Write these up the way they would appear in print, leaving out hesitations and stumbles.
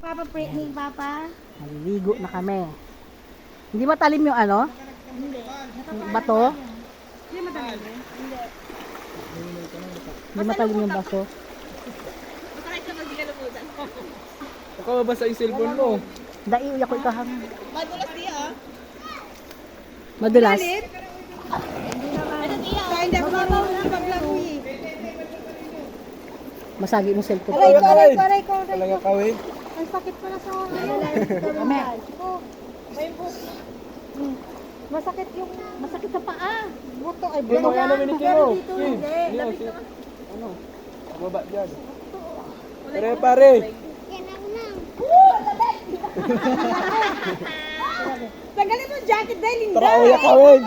Papa, ni Papa. Maliligo na kami. Hindi matalim yung ano? Bato? Hindi matagal eh. Hindi. Hindi matalim yung baso? Masakit ka magigalamutan. Baka mabasa yung cellphone mo. Dai, uyak ko ikahang. Madulas diya ah. Madulas. Ano diya? Kaya hindi ako marunong maglaro eh. Masagi mo cellphone. Aray ko. Talaga kawi. Ang sakit pala sa ano. Kami. Masakit sa paa. Buto ay Hindi mo kaya namin ni Kino. Dito hindi. Lapit ka. Ano? Baba dyan. Pare. Tanggalin mo yung jacket dahil hindi. Tara, uyak kawin.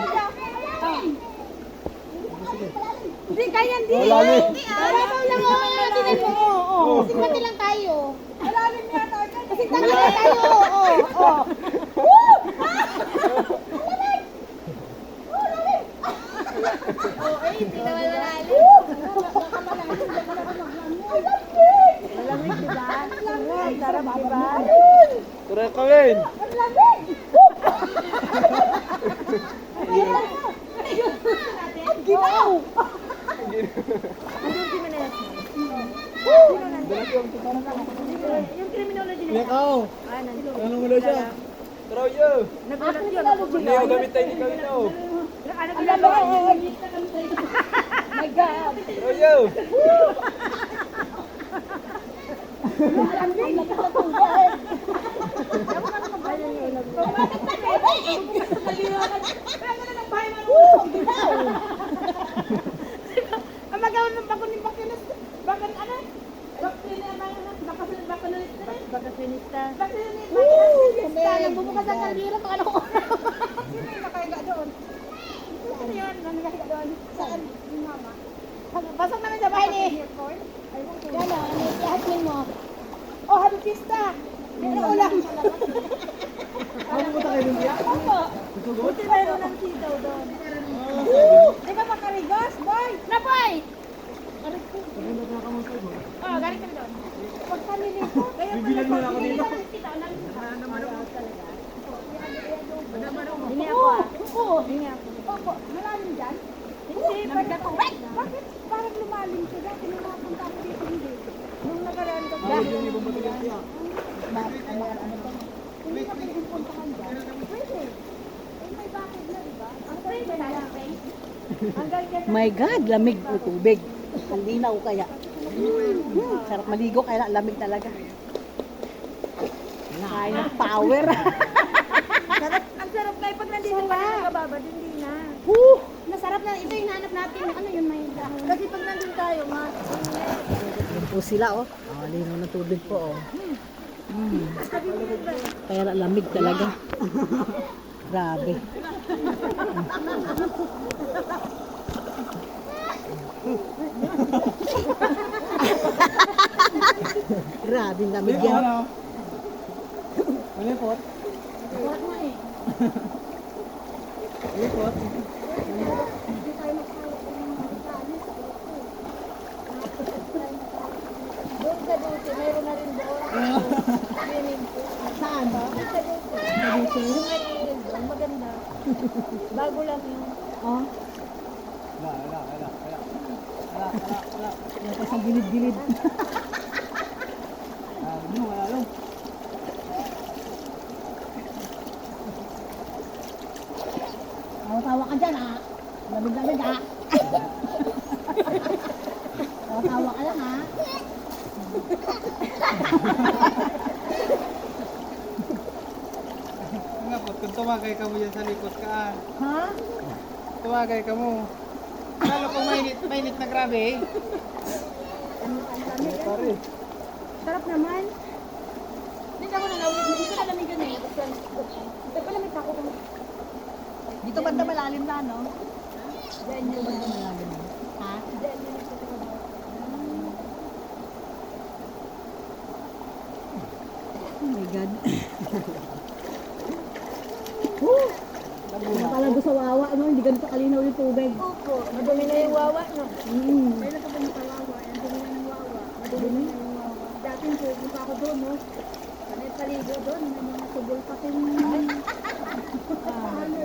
Hindi, kaya hindi. Wala ni. Mababaw lang natin mo. Oo. Kasi lang tayo. Malalim yata. Kasi tanggal lang tayo. Oo. Hindi naman malalim. Malamig, diba? Ang sarap, diba? Tara, kawin. Ang ginaw! Yung criminology na Ikaw. Ano mo daw siya? Tara, yo. nagulat yun. Hindi ako gamit tayo ni Kawin daw. Alam mo, my God! Tara, yo. Ang magawin ng bakon ni Bakinas. Bakon ano? Bakasinista. Bakasinista. Nagbubukas ang kaldero pag ano ko. Sino yung nakahiga doon? Sino yun? Nakahiga doon? Saan? Yung mama. Pasok namin sa bahay ni. Yan o, ano yung husband mo? Oh, happy pista! Ano ulam? Ano mo tayo dun siya? Opo. Buti mayroon ng sitaw doon. Di ba makarigos, boy? Na, boy! Oh, galing kami doon. Pag kami nito, Bibilan mo na ako dito. Hingi ako ah. Oo. Hingi ako. Opo. Malalim dyan? Hindi. Bakit? Parang lumalim siya. Dati nung nakapunta ako dito, hindi. Nung nakaraan ka ba? Yung ibang matigas siya. Hindi ka pwede puntahan dyan. Pwede. Eh, may bakit na, diba? Ang pwede na lang. Hanggang dyan. My God, lamig ng tubig. Ang linaw kaya. Sarap maligo kaya lamig talaga. Ay, ng power. Ang sarap na pag nandito pa nakababad, hindi na. Masarap na. Ito yung hanap natin. Ano yun may dahon? Kasi pag nandun tayo, Yan po sila, oh. Ah, linaw ng tubig po, oh. Kaya lamig talaga. Grabe. Grabe ang lamig yan. Ano yung pot? Buhat mo eh. Ano yung pot? Hindi tayo magkawak ng mga kalis. Doon sa dulce, mayroon na rin doon. Swimming pool. Saan ba? Doon sa dulce. Yung may ilin doon, maganda. Bago lang yun. Oh, Wala. yan pa sa gilid-gilid. Wala. Tawa ka dyan, ha? Lamig-lamig, ha? Tawa ka lang, ha? Nga po, kung tumagay ka mo dyan sa likod ka. Ha? Tumagay ka mo. Lalo kung mainit na grabe eh. Pare. Sarap naman. Hindi ako nalawit. Hindi ko nalamig yun eh. Ito pala may tako kung Dito banda malalim na, no? Diyan yung banda malalim. Ha? Oh my God. Talaga sa wawa, no? Hindi ganito kalinaw yung tubig. Opo. Madumi na yung wawa, no? Kailan ka ba nakawawa? Ang dumi na ng wawa. Madumi na yung wawa. Dati yung pa ako doon, no? doon. May mga tubol pa rin. Ganun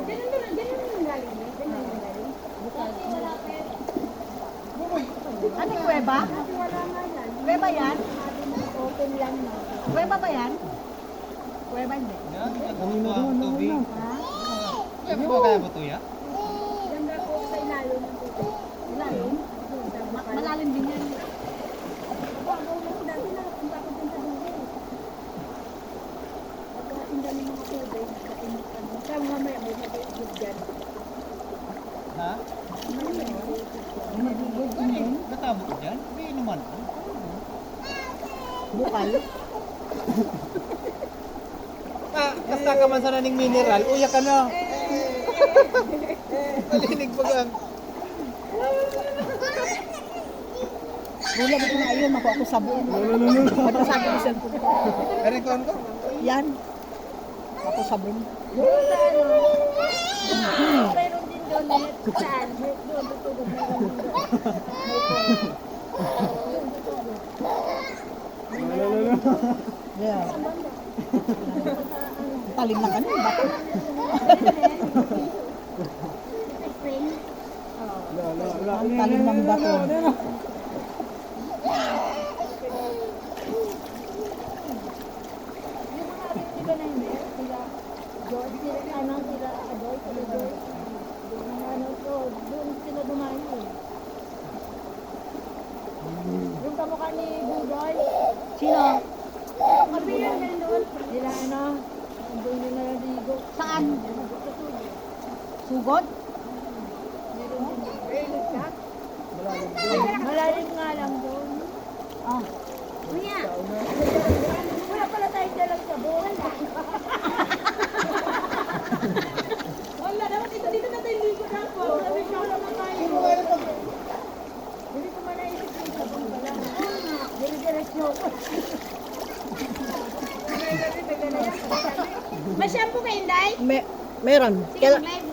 yung galing eh. Ganun yung galing. Ano yung kuweba? Wala nga yan. Kuweba yan? Open lang na. Kuweba ba yan? Kuweba hindi. Yan, nagbubuha ang tubig. Yan po kaya ba ito yan? Ganda ko sa ilalim ng tubig. Malalim? Malalim din yan. Bago lang dati na napunta ko dun sa dulo. Pagkain dami mga tubig. Kaya mamaya may nag-iigid dyan. Ha? Natabo ko dyan? May inuman ko. Bukal. Kasta ka man sa naning mineral, uya ka na. Malinig pa gang. Bulag ko na ayun, ako ako sabon. Matasagi ko siya. Erekon ko? Yan. Ako sabon. Doon sa ano, mayroon din doon eh. Saan? Doon, tutugod mayroon din doon. Doon, tutugod. Yeah. Talim na kanin, bato. Spring. Ang talim ng bato. Yung mga di ba na hindi? Sila George, sila ano, sila Adoy, sila George. Yung mga ano to, doon sila dumayo eh. Yung kamukha ni Budoy. Sino? Kami yan yan doon. Sila ano, doon nila naligo. Saan? Sugod? Meron din doon. Malalim nga lang doon. Ah. Kuya, wala pala tayong dalang sabon. Wala naman, dito na tayo ligo na po. Sabi ko naman tayo. Hindi ko man naisip yung sabon pala. Dire-diretso ko. May shampoo kayo, Day? Meron. Sige, mag-live